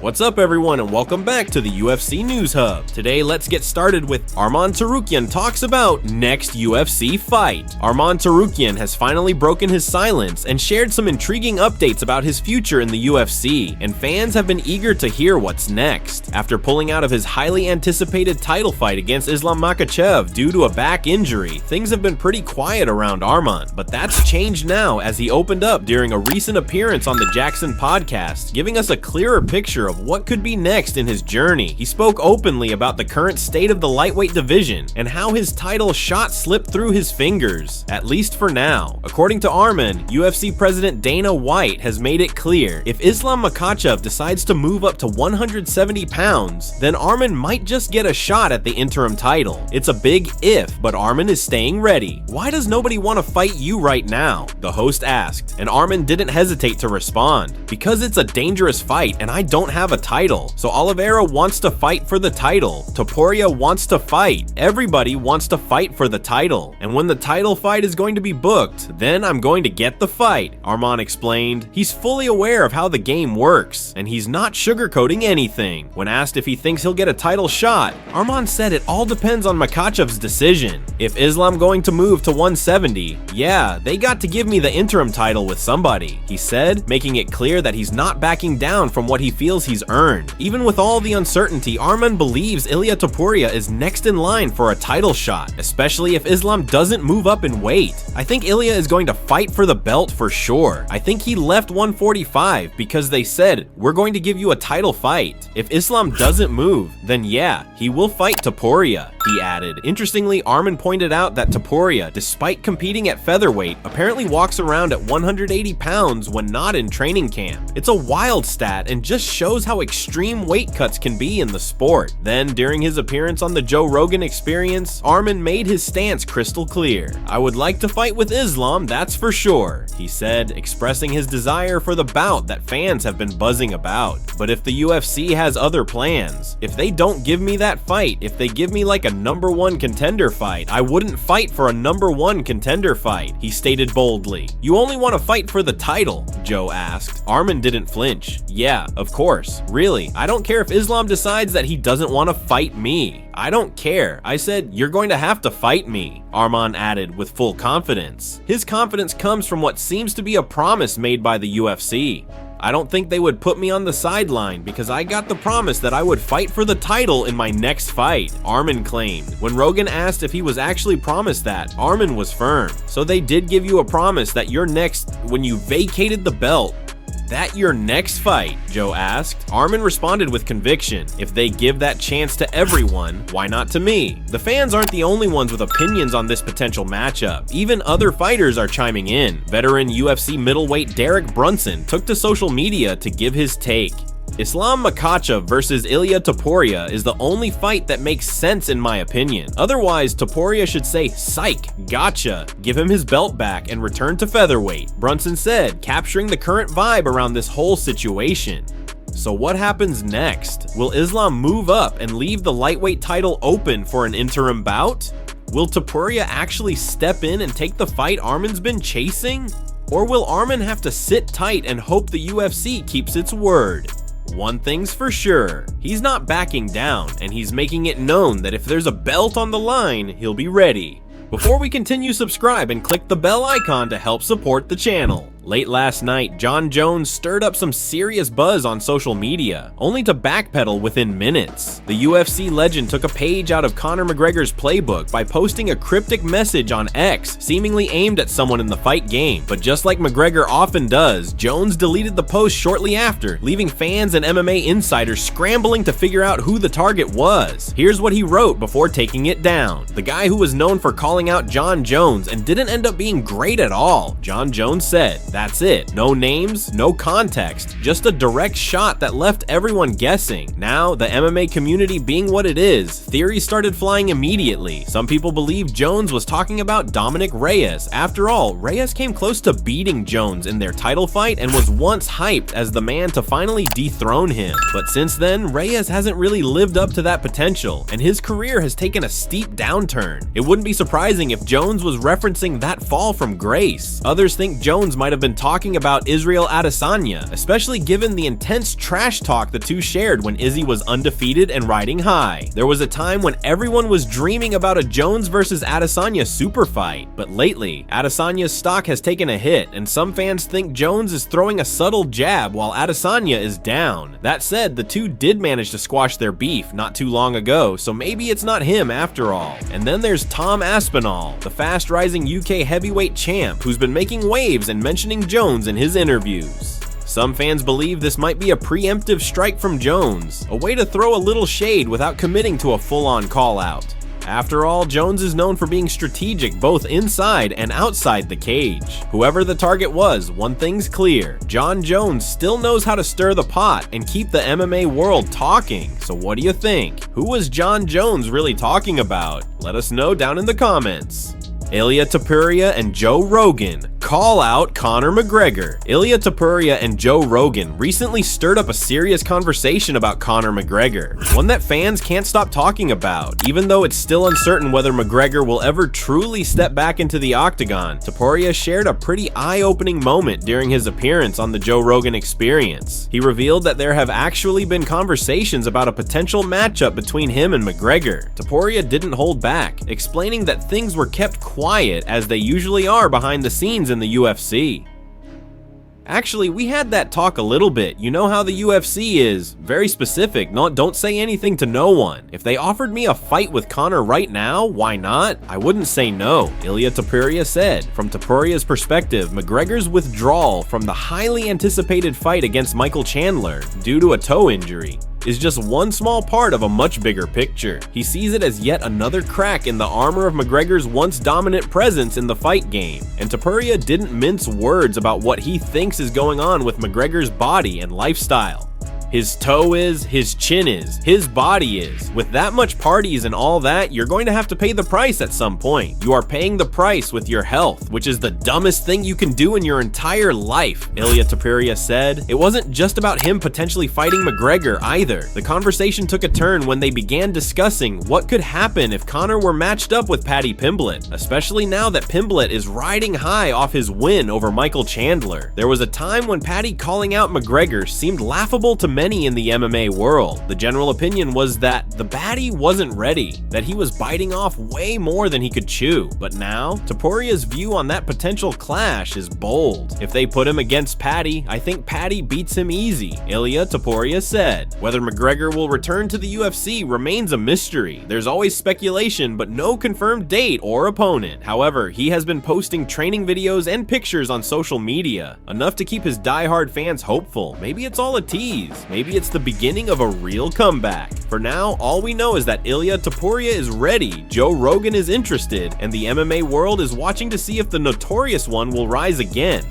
What's up everyone and welcome back to the UFC News Hub. Today let's get started with Arman Tsarukyan talks about next UFC fight. Arman Tsarukyan has finally broken his silence and shared some intriguing updates about his future in the UFC, and fans have been eager to hear what's next. After pulling out of his highly anticipated title fight against Islam Makhachev due to a back injury, things have been pretty quiet around Arman, but that's changed now as he opened up during a recent appearance on the Jackson podcast, giving us a clearer picture of what could be next in his journey. He spoke openly about the current state of the lightweight division and how his title shot slipped through his fingers, at least for now. According to Arman, UFC President Dana White has made it clear if Islam Makhachev decides to move up to 170 pounds, then Arman might just get a shot at the interim title. It's a big if, but Arman is staying ready. Why does nobody want to fight you right now? The host asked, and Arman didn't hesitate to respond. Because it's a dangerous fight and I don't have a title. So Oliveira wants to fight for the title. Topuria wants to fight. Everybody wants to fight for the title. And when the title fight is going to be booked, then I'm going to get the fight, Arman explained. He's fully aware of how the game works, and he's not sugarcoating anything. When asked if he thinks he'll get a title shot, Arman said it all depends on Makhachev's decision. If Islam going to move to 170, yeah, they got to give me the interim title with somebody, he said, making it clear that he's not backing down from what he feels he's earned. Even with all the uncertainty, Arman believes Ilia Topuria is next in line for a title shot, especially if Islam doesn't move up in weight. I think Ilia is going to fight for the belt for sure. I think he left 145 because they said, we're going to give you a title fight. If Islam doesn't move, then yeah, he will fight Topuria, he added. Interestingly, Arman pointed out that Topuria, despite competing at featherweight, apparently walks around at 180 pounds when not in training camp. It's a wild stat and just shows how extreme weight cuts can be in the sport. Then, during his appearance on the Joe Rogan Experience, Arman made his stance crystal clear. I would like to fight with Islam, that's for sure, he said, expressing his desire for the bout that fans have been buzzing about. But if the UFC has other plans, if they don't give me that fight, if they give me like a #1 contender fight, I wouldn't fight for a #1 contender fight, he stated boldly. You only want to fight for the title? Joe asked. Arman didn't flinch. Yeah, of course. Really, I don't care if Islam decides that he doesn't want to fight me. I don't care. I said, you're going to have to fight me, Arman added with full confidence. His confidence comes from what seems to be a promise made by the UFC. I don't think they would put me on the sideline because I got the promise that I would fight for the title in my next fight, Arman claimed. When Rogan asked if he was actually promised that, Arman was firm. So they did give you a promise that your next, when you vacated the belt, that your next fight? Joe asked. Arman responded with conviction. If they give that chance to everyone, why not to me? The fans aren't the only ones with opinions on this potential matchup. Even other fighters are chiming in. Veteran UFC middleweight Derek Brunson took to social media to give his take. Islam Makhachev versus Ilia Topuria is the only fight that makes sense in my opinion. Otherwise, Topuria should say, psych, gotcha, give him his belt back and return to featherweight, Brunson said, capturing the current vibe around this whole situation. So what happens next? Will Islam move up and leave the lightweight title open for an interim bout? Will Topuria actually step in and take the fight Arman's been chasing? Or will Arman have to sit tight and hope the UFC keeps its word? One thing's for sure, he's not backing down, and he's making it known that if there's a belt on the line, he'll be ready. Before we continue, subscribe and click the bell icon to help support the channel. Late last night, Jon Jones stirred up some serious buzz on social media, only to backpedal within minutes. The UFC legend took a page out of Conor McGregor's playbook by posting a cryptic message on X, seemingly aimed at someone in the fight game. But just like McGregor often does, Jones deleted the post shortly after, leaving fans and MMA insiders scrambling to figure out who the target was. Here's what he wrote before taking it down. The guy who was known for calling out Jon Jones and didn't end up being great at all, Jon Jones said. That's it. No names, no context, just a direct shot that left everyone guessing. Now, the MMA community being what it is, theories started flying immediately. Some people believe Jones was talking about Dominic Reyes. After all, Reyes came close to beating Jones in their title fight and was once hyped as the man to finally dethrone him. But since then, Reyes hasn't really lived up to that potential, and his career has taken a steep downturn. It wouldn't be surprising if Jones was referencing that fall from grace. Others think Jones might have have been talking about Israel Adesanya, especially given the intense trash talk the two shared when Izzy was undefeated and riding high. There was a time when everyone was dreaming about a Jones versus Adesanya super fight, but lately, Adesanya's stock has taken a hit, and some fans think Jones is throwing a subtle jab while Adesanya is down. That said, the two did manage to squash their beef not too long ago, so maybe it's not him after all. And then there's Tom Aspinall, the fast-rising UK heavyweight champ who's been making waves and mentioning Jones in his interviews. Some fans believe this might be a preemptive strike from Jones, a way to throw a little shade without committing to a full-on call-out. After all, Jones is known for being strategic both inside and outside the cage. Whoever the target was, one thing's clear: Jon Jones still knows how to stir the pot and keep the MMA world talking. So what do you think? Who was Jon Jones really talking about? Let us know down in the comments. Ilia Topuria and Joe Rogan call out Conor McGregor. Ilia Topuria and Joe Rogan recently stirred up a serious conversation about Conor McGregor, one that fans can't stop talking about. Even though it's still uncertain whether McGregor will ever truly step back into the octagon, Topuria shared a pretty eye-opening moment during his appearance on the Joe Rogan Experience. He revealed that there have actually been conversations about a potential matchup between him and McGregor. Topuria didn't hold back, explaining that things were kept quiet as they usually are behind the scenes in the UFC. Actually, we had that talk a little bit. You know how the UFC is very specific. Don't say anything to no one. If they offered me a fight with Conor right now, why not? I wouldn't say no, Ilia Topuria said. From Topuria's perspective, McGregor's withdrawal from the highly anticipated fight against Michael Chandler due to a toe injury is just one small part of a much bigger picture. He sees it as yet another crack in the armor of McGregor's once dominant presence in the fight game, and Topuria didn't mince words about what he thinks is going on with McGregor's body and lifestyle. His toe is, his chin is, his body is. With that much parties and all that, you're going to have to pay the price at some point. You are paying the price with your health, which is the dumbest thing you can do in your entire life, Ilia Topuria said. It wasn't just about him potentially fighting McGregor either. The conversation took a turn when they began discussing what could happen if Conor were matched up with Paddy Pimblett, especially now that Pimblett is riding high off his win over Michael Chandler. There was a time when Paddy calling out McGregor seemed laughable to many in the MMA world. The general opinion was that the baddie wasn't ready, that he was biting off way more than he could chew. But now, Topuria's view on that potential clash is bold. If they put him against Paddy, I think Paddy beats him easy, Ilia Topuria said. Whether McGregor will return to the UFC remains a mystery. There's always speculation, but no confirmed date or opponent. However, he has been posting training videos and pictures on social media, enough to keep his diehard fans hopeful. Maybe it's all a tease. Maybe it's the beginning of a real comeback. For now, all we know is that Ilia Topuria is ready, Joe Rogan is interested, and the MMA world is watching to see if the notorious one will rise again.